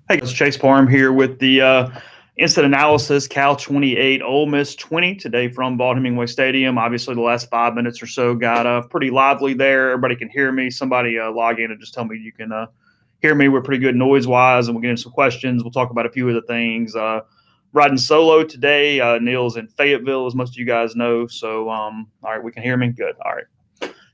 Hey, it's Chase Parham here with the instant analysis. Cal 28, Ole Miss 20 today from Bald Hemingway Stadium. Obviously, the last 5 minutes or so got pretty lively there. Everybody can hear me. Somebody log in and just tell me you can hear me. We're pretty good noise-wise, and we'll get into some questions. We'll talk about a few of the things. Riding solo today. Neil's in Fayetteville, as most of you guys know. So, all right, we can hear me? Good. All right.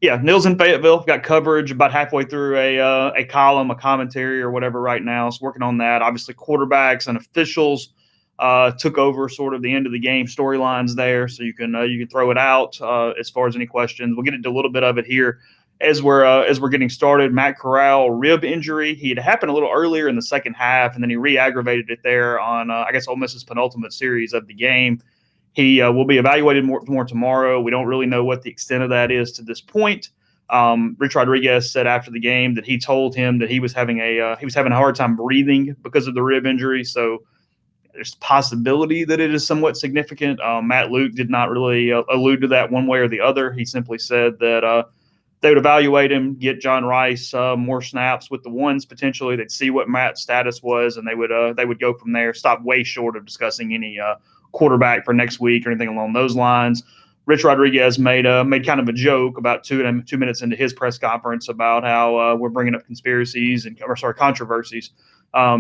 Yeah, Neil's in Fayetteville. Got coverage about halfway through a column, a commentary, or whatever right now. So working on that. Obviously, quarterbacks and officials took over sort of the end of the game storylines there. So you can throw it out as far as any questions. We'll get into a little bit of it here as we're getting started. Matt Corral rib injury. He had happened a little earlier in the second half, and then he re-aggravated it there on I guess Ole Miss's penultimate series of the game. He will be evaluated more tomorrow. We don't really know what the extent of that is to this point. Rich Rodriguez said after the game that he told him that he was having a hard time breathing because of the rib injury. So there's a possibility that it is somewhat significant. Matt Luke did not really allude to that one way or the other. He simply said that they would evaluate him, get John Rice more snaps with the ones potentially. They'd see what Matt's status was, and they would go from there. Stop way short of discussing any quarterback for next week or anything along those lines. Rich Rodriguez made kind of a joke about 2 minutes into his press conference about how we're bringing up controversies,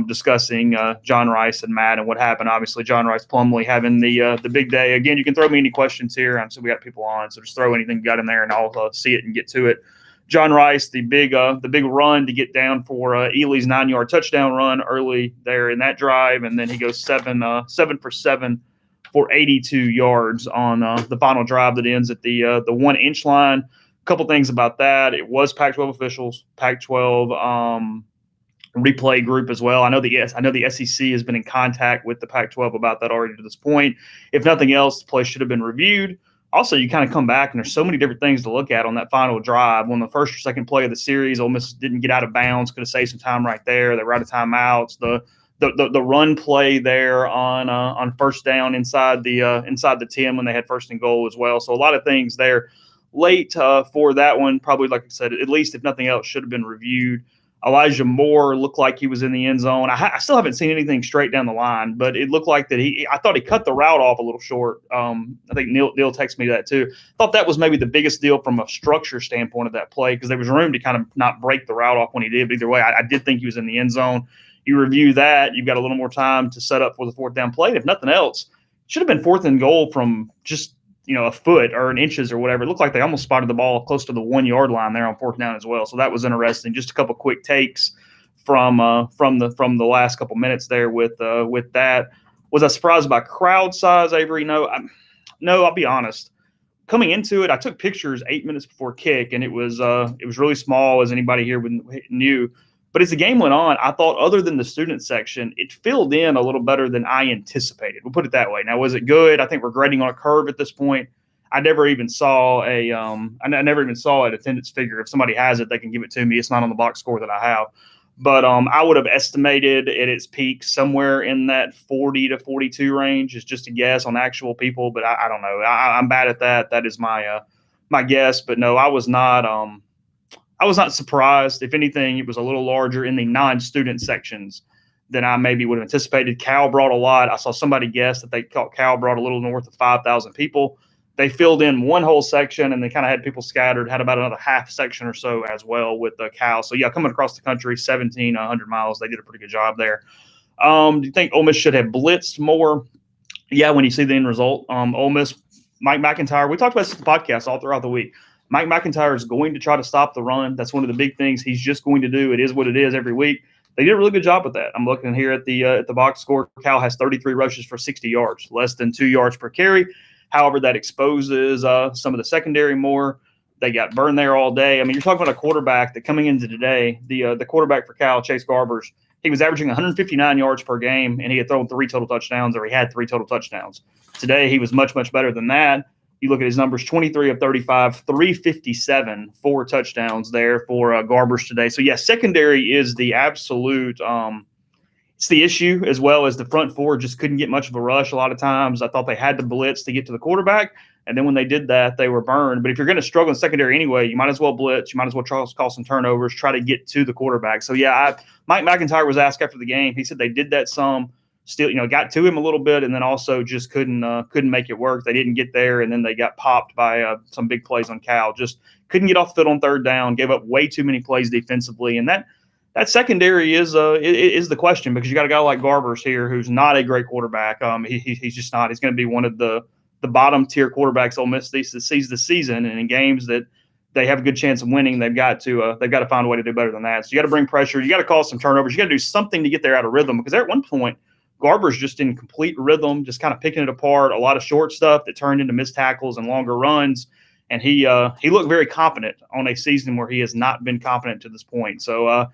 discussing John Rice and Matt and what happened. Obviously, John Rice Plumlee having the big day. Again, you can throw me any questions here. So we got people on, so just throw anything you got in there, and I'll see it and get to it. John Rice, the big run to get down for Ely's 9-yard touchdown run early there in that drive, and then he goes 7 for 7 for 82 yards on the final drive that ends at the 1-inch line. A couple things about that. It was Pac-12 officials, Pac-12 replay group as well. I know the SEC has been in contact with the Pac-12 about that already to this point. If nothing else, the play should have been reviewed. Also, you kind of come back, and there's so many different things to look at on that final drive. On the first or second play of the series, Ole Miss didn't get out of bounds, could have saved some time right there. They were out of timeouts. The run play there on first down inside the 10 when they had first and goal as well. So a lot of things there late for that one. Probably, like I said, at least if nothing else, should have been reviewed. Elijah Moore looked like he was in the end zone. I still haven't seen anything straight down the line, but it looked like that I thought he cut the route off a little short. I think Neil texted me that too. Thought that was maybe the biggest deal from a structure standpoint of that play, because there was room to kind of not break the route off when he did. But either way, I did think he was in the end zone. You review that, you've got a little more time to set up for the fourth down play. And if nothing else, it should have been fourth and goal from just a foot or an inches or whatever. It looked like they almost spotted the ball close to the 1-yard line there on fourth down as well. So that was interesting. Just a couple quick takes from the last couple minutes there with that. Was I surprised by crowd size, Avery? No, I'll be honest. Coming into it, I took pictures 8 minutes before kick, and it was really small, as anybody here knew. But as the game went on, I thought, other than the student section, it filled in a little better than I anticipated. We'll put it that way. Now, was it good? I think we're grading on a curve at this point. I never even saw an attendance figure. If somebody has it, they can give it to me. It's not on the box score that I have. But I would have estimated at its peak somewhere in that 40 to 42 range. Is just a guess on actual people, but I don't know. I'm bad at that. That is my guess. But no, I was not surprised. If anything, it was a little larger in the non-student sections than I maybe would have anticipated. Cal brought a lot. I saw somebody guess that they thought Cal brought a little north of 5,000 people. They filled in one whole section, and they kind of had people scattered, had about another half section or so as well with Cal. So, yeah, coming across the country, 1,700 miles, they did a pretty good job there. Do you think Ole Miss should have blitzed more? Yeah, when you see the end result. Ole Miss, Mike McIntyre, we talked about this in the podcast all throughout the week. Mike McIntyre is going to try to stop the run. That's one of the big things he's just going to do. It is what it is every week. They did a really good job with that. I'm looking here at the box score. Cal has 33 rushes for 60 yards, less than 2 yards per carry. However, that exposes some of the secondary more. They got burned there all day. I mean, you're talking about a quarterback that coming into today, the quarterback for Cal, Chase Garbers, he was averaging 159 yards per game, and he had thrown 3 total touchdowns, or he had 3 total touchdowns. Today, he was much, much better than that. You look at his numbers, 23 of 35, 357, 4 touchdowns there for Garbers today. So, yeah, secondary is the absolute it's the issue, as well as the front four just couldn't get much of a rush a lot of times. I thought they had to blitz to get to the quarterback, and then when they did that, they were burned. But if you're going to struggle in secondary anyway, you might as well blitz. You might as well call some turnovers, try to get to the quarterback. So, yeah, Mike McIntyre was asked after the game. He said they did that some. Still, got to him a little bit, and then also just couldn't make it work. They didn't get there, and then they got popped by some big plays on Cal. Just couldn't get off the field on third down. Gave up way too many plays defensively, and that secondary is the question, because you got a guy like Garbers here who's not a great quarterback. He's just not. He's going to be one of the bottom tier quarterbacks Ole Miss sees this season, and in games that they have a good chance of winning, they've got to find a way to do better than that. So you got to bring pressure. You got to cause some turnovers. You got to do something to get there out of rhythm, because at one point, Garber's just in complete rhythm, just kind of picking it apart. A lot of short stuff that turned into missed tackles and longer runs. And he looked very competent on a season where he has not been competent to this point. So,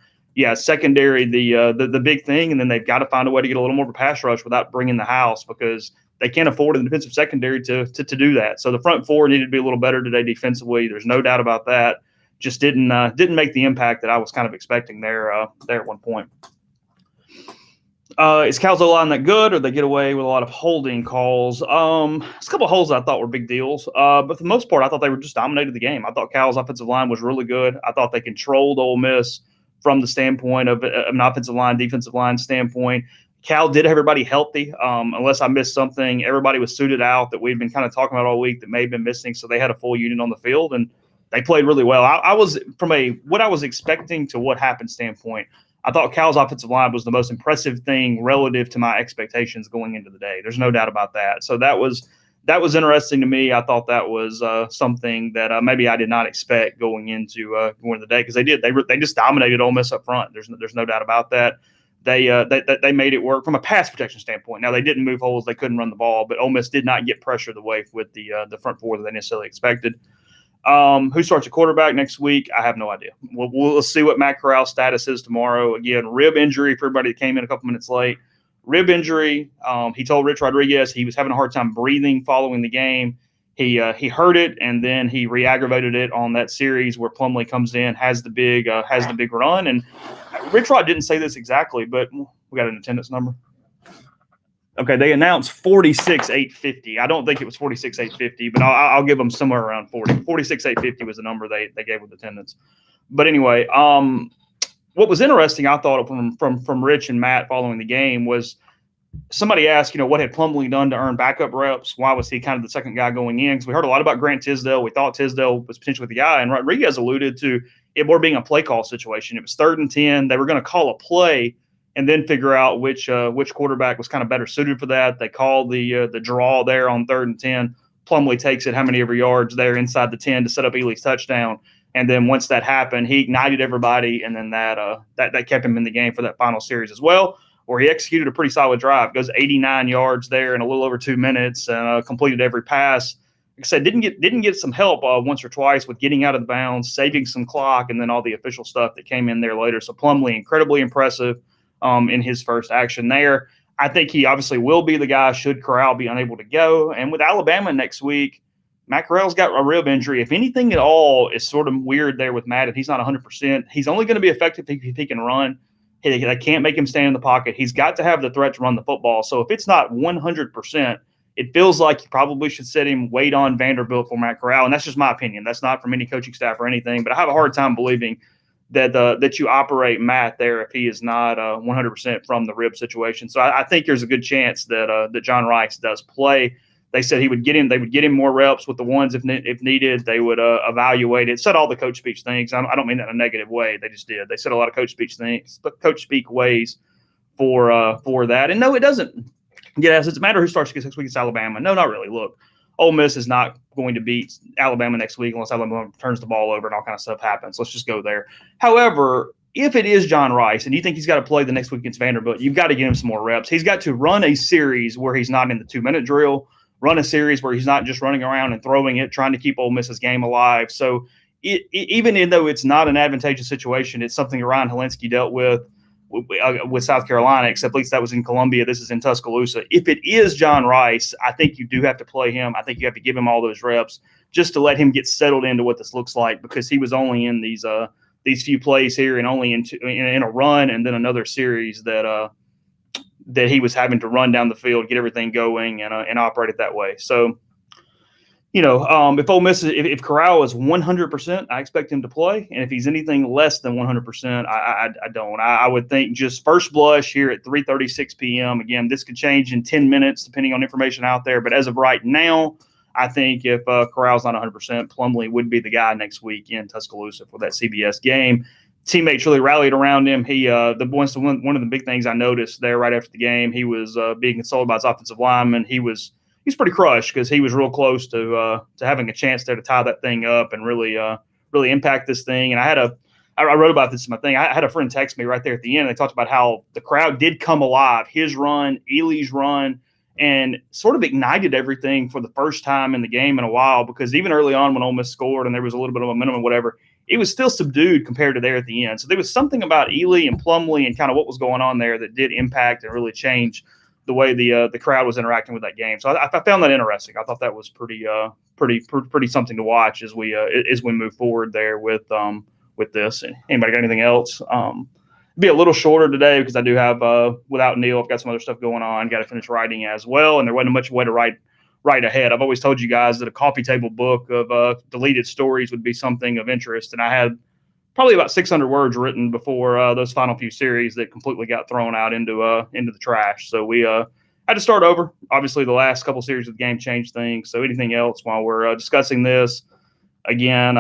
secondary, the big thing. And then they've got to find a way to get a little more of a pass rush without bringing the house, because they can't afford in the defensive secondary to do that. So the front four needed to be a little better today defensively. There's no doubt about that. Just didn't make the impact that I was kind of expecting there at one point. Is Cal's O-line that good, or they get away with a lot of holding calls? There's a couple of holes that I thought were big deals, but for the most part, I thought they were just dominated the game. I thought Cal's offensive line was really good. I thought they controlled Ole Miss from the standpoint of an offensive line, defensive line standpoint. Cal did have everybody healthy. Unless I missed something, everybody was suited out that we've been kind of talking about all week that may have been missing, so they had a full unit on the field, and they played really well. I was, from what I was expecting to what happened standpoint, I thought Cal's offensive line was the most impressive thing relative to my expectations going into the day. There's no doubt about that. So that was interesting to me. I thought that was something that maybe I did not expect going into the day, because they just dominated Ole Miss up front. There's no doubt about that. They made it work from a pass protection standpoint. Now, they didn't move holes, they couldn't run the ball, but Ole Miss did not get pressure the way with the front four that they necessarily expected. Who starts a quarterback next week? I have no idea. We'll see what Matt Corral's status is tomorrow. Again, rib injury for everybody that came in a couple minutes late. Rib injury. He told Rich Rodriguez he was having a hard time breathing following the game. He heard it, and then he re-aggravated it on that series where Plumlee comes in, has the big run. And Rich Rod didn't say this exactly, but we got an attendance number. Okay, they announced 46,850. I don't think it was 46,850, but I'll give them somewhere around 40. 46,850 was the number they gave with attendance. But anyway, what was interesting, I thought, from Rich and Matt following the game was somebody asked, what had Plumlee done to earn backup reps? Why was he kind of the second guy going in? Because we heard a lot about Grant Tisdale. We thought Tisdale was potentially the guy, and Rodriguez alluded to it more being a play call situation. It was 3rd and 10. They were going to call a play and then figure out which quarterback was kind of better suited for that. They called the draw there on 3rd and 10. Plumlee takes it how many ever yards there inside the 10 to set up Ely's touchdown. And then once that happened, he ignited everybody, and then that kept him in the game for that final series as well, where he executed a pretty solid drive. Goes 89 yards there in a little over 2 minutes, and completed every pass. Like I said, didn't get some help once or twice with getting out of the bounds, saving some clock, and then all the official stuff that came in there later. So Plumlee, incredibly impressive in his first action there. I think he obviously will be the guy should Corral be unable to go. And with Alabama next week, Matt Corral's got a rib injury. If anything at all is sort of weird there with Matt, if he's not 100%, he's only going to be effective if he can run. They can't make him stand in the pocket. He's got to have the threat to run the football. So if it's not 100%, it feels like you probably should set him wait on Vanderbilt for Matt Corral. And that's just my opinion. That's not from any coaching staff or anything. But I have a hard time believing that you operate Matt there if he is not 100% from the rib situation. So I think there's a good chance that John Rice does play. They said they would get him more reps with the ones if needed. They would evaluate it. Said all the coach speak things. I don't mean that in a negative way. They just did. They said a lot of coach speak things, but coach speak ways for that. And no, it doesn't. Yes, it's a matter who starts next week against Alabama. No, not really. Look, Ole Miss is not going to beat Alabama next week unless Alabama turns the ball over and all kind of stuff happens. Let's just go there. However, if it is John Rice and you think he's got to play the next week against Vanderbilt, you've got to get him some more reps. He's got to run a series where he's not in the 2-minute drill, run a series where he's not just running around and throwing it, trying to keep Ole Miss's game alive. So even though it's not an advantageous situation, it's something Ryan Helinski dealt with South Carolina, except at least that was in Columbia. This is in Tuscaloosa. If it is John Rice, I think you do have to play him. I think you have to give him all those reps just to let him get settled into what this looks like, because he was only in these few plays here and only in a run and then another series that that he was having to run down the field, get everything going, and operate it that way. So, if Ole Miss, if Corral is 100%, I expect him to play, and if he's anything less than 100%, I don't. I would think just first blush here at 3:36 p.m. Again, this could change in 10 minutes depending on information out there, but as of right now, I think if Corral's not 100%, Plumlee would be the guy next week in Tuscaloosa for that CBS game. Teammates really rallied around him. He one of the big things I noticed there right after the game, he was being consoled by his offensive lineman. He's pretty crushed because he was real close to having a chance there to tie that thing up and really impact this thing. And I wrote about this in my thing. I had a friend text me right there at the end. They talked about how the crowd did come alive. His run, Ely's run, and sort of ignited everything for the first time in the game in a while, because even early on when Ole Miss scored and there was a little bit of momentum and whatever, it was still subdued compared to there at the end. So there was something about Ely and Plumlee and kind of what was going on there that did impact and really change the way the crowd was interacting with that game. So I found that interesting. I thought that was pretty something to watch as we move forward there with this. Anybody got anything else? Be a little shorter today because I do have without Neil, I've got some other stuff going on. Got to finish writing as well, and there wasn't much way to write ahead. I've always told you guys that a coffee table book of deleted stories would be something of interest, and I had probably about 600 words written before those final few series that completely got thrown out into the trash. So we had to start over. Obviously, the last couple series of the game changed things. So anything else while we're discussing this, again,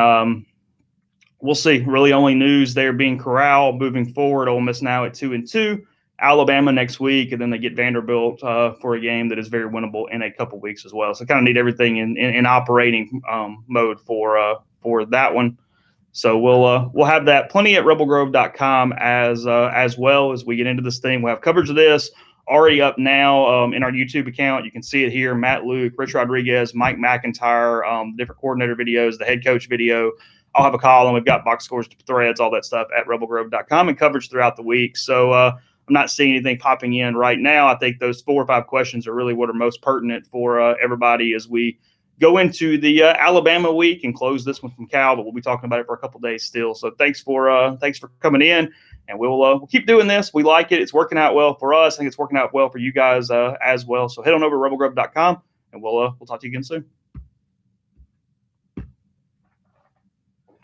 we'll see. Really only news there being Corral moving forward. Ole Miss now at 2-2. Alabama next week, and then they get Vanderbilt for a game that is very winnable in a couple weeks as well. So kind of need everything in operating mode for that one. So we'll have that plenty at rebelgrove.com as well as we get into this thing. We'll have coverage of this already up now in our YouTube account. You can see it here. Matt Luke, Rich Rodriguez, Mike McIntyre, different coordinator videos, the head coach video. I'll have a column. We've got box scores, threads, all that stuff at rebelgrove.com and coverage throughout the week. So I'm not seeing anything popping in right now. I think those 4 or 5 questions are really what are most pertinent for everybody as we go into the Alabama week and close this one from Cal, but we'll be talking about it for a couple days still. So thanks for coming in, and we'll keep doing this. We like it. It's working out well for us. I think it's working out well for you guys as well. So head on over to rebelgrove.com, and we'll talk to you again soon.